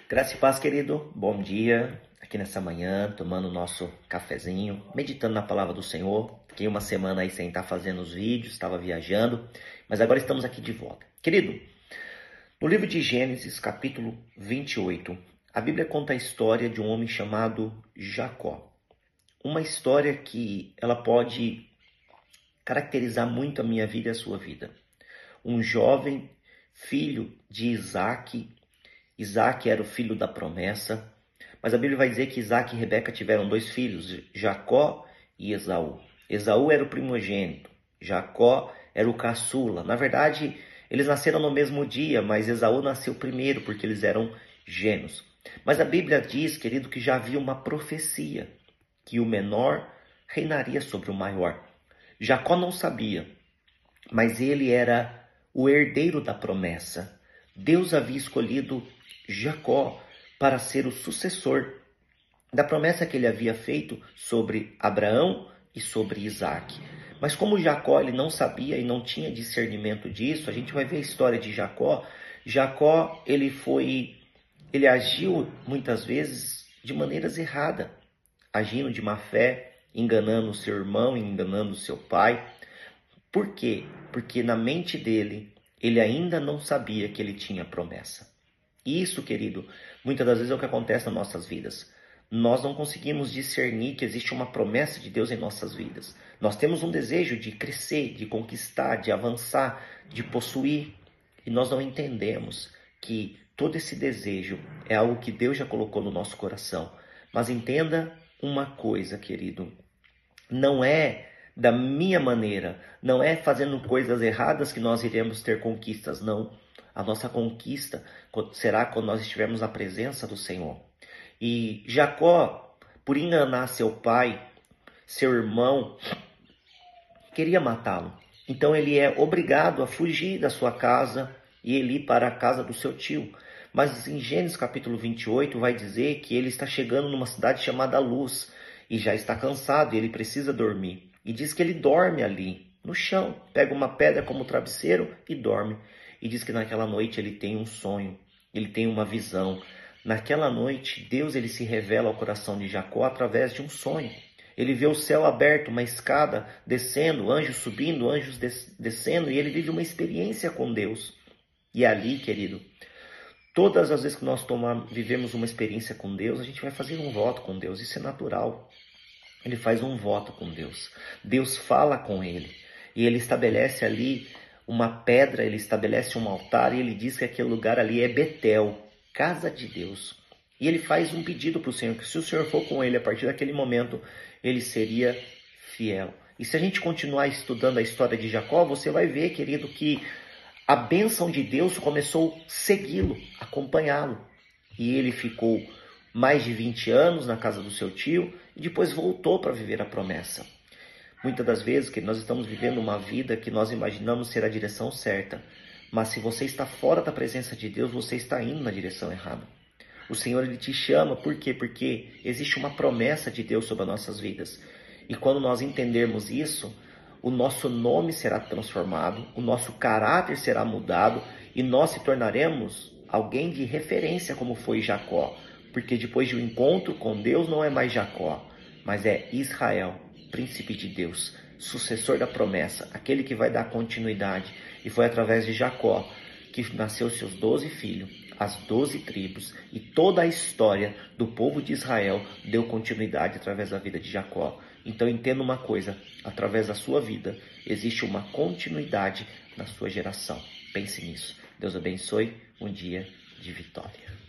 Graça e paz, querido. Bom dia. Aqui nessa manhã, tomando o nosso cafezinho, meditando na palavra do Senhor. Fiquei uma semana aí sem estar fazendo os vídeos, estava viajando, mas agora estamos aqui de volta. Querido, no livro de Gênesis, capítulo 28, a Bíblia conta a história de um homem chamado Jacó. Uma história que ela pode caracterizar muito a minha vida e a sua vida. Um jovem filho de Isaac. Isaac era o filho da promessa, mas a Bíblia vai dizer que Isaac e Rebeca tiveram dois filhos, Jacó e Esaú. Esaú era o primogênito, Jacó era o caçula. Na verdade, eles nasceram no mesmo dia, mas Esaú nasceu primeiro porque eles eram gêmeos. Mas a Bíblia diz, querido, que já havia uma profecia, que o menor reinaria sobre o maior. Jacó não sabia, mas ele era o herdeiro da promessa. Deus havia escolhido Jacó para ser o sucessor da promessa que ele havia feito sobre Abraão e sobre Isaac. Mas como Jacó ele não sabia e não tinha discernimento disso, a gente vai ver a história de Jacó. Jacó ele agiu muitas vezes de maneiras erradas, agindo de má fé, enganando o seu irmão, enganando o seu pai. Por quê? Porque na mente dele, ele ainda não sabia que ele tinha promessa. Isso, querido, muitas das vezes é o que acontece nas nossas vidas. Nós não conseguimos discernir que existe uma promessa de Deus em nossas vidas. Nós temos um desejo de crescer, de conquistar, de avançar, de possuir. E nós não entendemos que todo esse desejo é algo que Deus já colocou no nosso coração. Mas entenda uma coisa, querido. Não é da minha maneira, não é fazendo coisas erradas que nós iremos ter conquistas, não. A nossa conquista será quando nós estivermos na presença do Senhor. E Jacó, por enganar seu pai, seu irmão, queria matá-lo. Então ele é obrigado a fugir da sua casa e ele ir para a casa do seu tio. Mas em Gênesis capítulo 28 vai dizer que ele está chegando numa cidade chamada Luz e já está cansado e ele precisa dormir. E diz que ele dorme ali, no chão, pega uma pedra como travesseiro e dorme. E diz que naquela noite ele tem um sonho, ele tem uma visão. Naquela noite, Deus ele se revela ao coração de Jacó através de um sonho. Ele vê o céu aberto, uma escada descendo, anjos subindo, anjos descendo, e ele vive uma experiência com Deus. E ali, querido, todas as vezes que nós vivemos uma experiência com Deus, a gente vai fazer um voto com Deus, isso é natural. Ele faz um voto com Deus. Deus fala com ele. E ele estabelece ali uma pedra, ele estabelece um altar e ele diz que aquele lugar ali é Betel, casa de Deus. E ele faz um pedido para o Senhor, que se o Senhor for com ele, a partir daquele momento, ele seria fiel. E se a gente continuar estudando a história de Jacó, você vai ver, querido, que a bênção de Deus começou a segui-lo, acompanhá-lo. E ele ficou mais de 20 anos na casa do seu tio e depois voltou para viver a promessa. Muitas das vezes que nós estamos vivendo uma vida que nós imaginamos ser a direção certa, mas se você está fora da presença de Deus, você está indo na direção errada. O Senhor ele te chama, por quê? Porque existe uma promessa de Deus sobre as nossas vidas. E quando nós entendermos isso, o nosso nome será transformado, o nosso caráter será mudado e nós se tornaremos alguém de referência como foi Jacó. Porque depois de um encontro com Deus não é mais Jacó, mas é Israel, príncipe de Deus, sucessor da promessa, aquele que vai dar continuidade. E foi através de Jacó que nasceu seus 12 filhos, as 12 tribos, e toda a história do povo de Israel deu continuidade através da vida de Jacó. Então entenda uma coisa, através da sua vida existe uma continuidade na sua geração. Pense nisso. Deus abençoe, um dia de vitória.